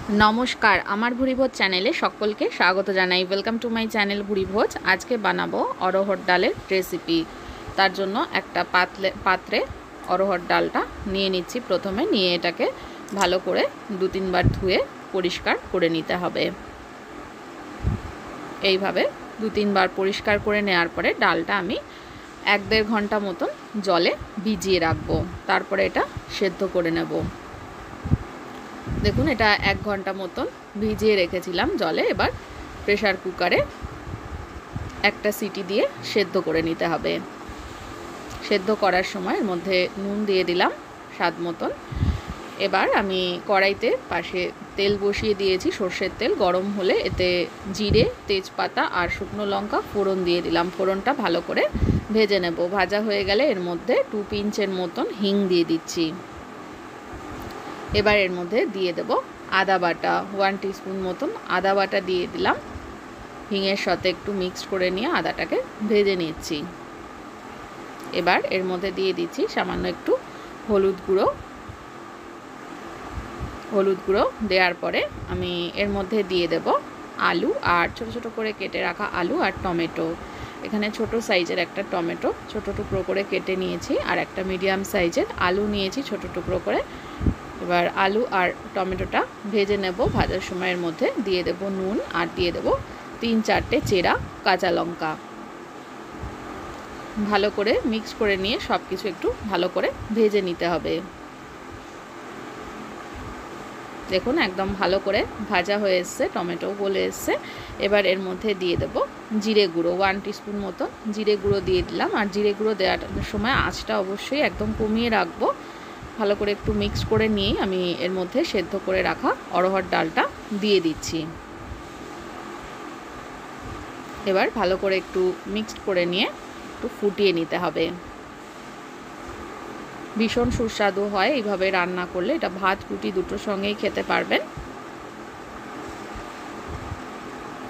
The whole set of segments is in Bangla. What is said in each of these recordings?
नमस्कार आमार भुड़ीभोज चैनेले सकलके स्वागत जानाई। वेलकाम टू माई चैनल भुड़ीभोज। आज के बानाबो अरहर डालेर रेसिपि। तार जोन्नो एकटा पात्रे अरहर डालटा निये निচ্ছি। प्रथमे निये एटाके भालो करे दो तीन बार धुए परिष्कार करे निते हबे। एइभाবে दो तीन बार परिष्कार करे नेওয়ার परे डालटा आमी एक देড় घंटा मतन जले भिजिए राखबो। तारपरे एटा सेদ্ধ करे नेब। देखुन एटा एक घंटा मतन भिजिए रेखेছিলাম जले। एबार प्रेसार कुकारे একটা সিটি দিয়ে সেদ্ধ করে নিতে হবে। সেদ্ধ করার সময় এর মধ্যে নুন দিয়ে দিলাম স্বাদ মতন। এবার আমি কড়াইতে পাশে তেল বসিয়ে দিয়েছি, সরষের তেল গরম হলে এতে জিরে, তেজপাতা আর শুকনো লঙ্কা ফোড়ন দিয়ে দিলাম। ফোড়নটা ভালো করে ভেজে নেব। ভাজা হয়ে গেলে এর মধ্যে 2 পিঞ্চের মতন হিং দিয়ে দিচ্ছি। এবার এর মধ্যে দিয়ে দেব আদা বাটা, 1 টিস্পুন মতন আদা বাটা দিয়ে দিলাম। হিঙের সাথে একটু মিক্স করে নিয়ে আদাটাকে ভেজে নিচ্ছি। এবার এর মধ্যে দিয়ে দিচ্ছি সামান্য একটু হলুদ গুঁড়ো। হলুদ গুঁড়ো দেওয়ার পরে আমি এর মধ্যে দিয়ে দেব আলু আর ছোট ছোট করে কেটে রাখা আলু আর টমেটো। এখানে ছোট সাইজের একটা টমেটো ছোট টুকরো করে কেটে নিয়েছি আর একটা মিডিয়াম সাইজের আলু নিয়েছি ছোট টুকরো করে। এবার আলু আর টমেটোটা ভেজে নেব। ভাজার সময়ের মধ্যে দিয়ে দেব নুন আর দিয়ে দেব 3-4টে চেরা কাঁচা লঙ্কা। ভালো করে মিক্স করে নিয়ে সব কিছু একটু ভালো করে ভেজে নিতে হবে। দেখুন একদম ভালো করে ভাজা হয়ে এসছে, টমেটো গলে এসছে। এবার এর মধ্যে দিয়ে দেব জিরে গুঁড়ো, 1 টিস্পুন মতো জিরে গুঁড়ো দিয়ে দিলাম। আর জিরে গুঁড়ো দেওয়ার সময় আঁচটা অবশ্যই একদম কমিয়ে রাখবো। ভালো করে একটু মিক্স করে নিয়ে আমি এর মধ্যে সেদ্ধ করে রাখা অরহর ডালটা দিয়ে দিচ্ছি। এবার ভালো করে একটু মিক্সড করে নিয়ে একটু ফুটিয়ে নিতে হবে। ভীষণ সুস্বাদু হয় এইভাবে রান্না করলে। এটা ভাত রুটি দুটোর সঙ্গেই খেতে পারবেন।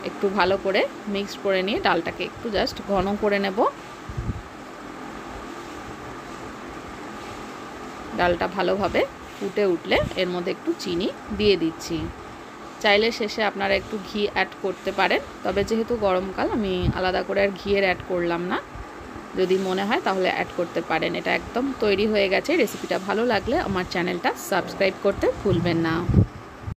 একটু ভালো করে মিক্সড করে নিয়ে ডালটাকে একটু জাস্ট ঘন করে নেব। ডালটা ভালোভাবে ফুটে উঠলে এর মধ্যে একটু চিনি দিয়ে দিচ্ছি। চাইলে শেষে আপনারা একটু ঘি অ্যাড করতে পারেন, তবে যেহেতু গরমকাল আমি আলাদা করে আর ঘিয়ের অ্যাড করলাম না। যদি মনে হয় তাহলে অ্যাড করতে পারেন। এটা একদম তৈরি হয়ে গেছে। রেসিপিটা ভালো লাগলে আমার চ্যানেলটা সাবস্ক্রাইব করতে ভুলবেন না।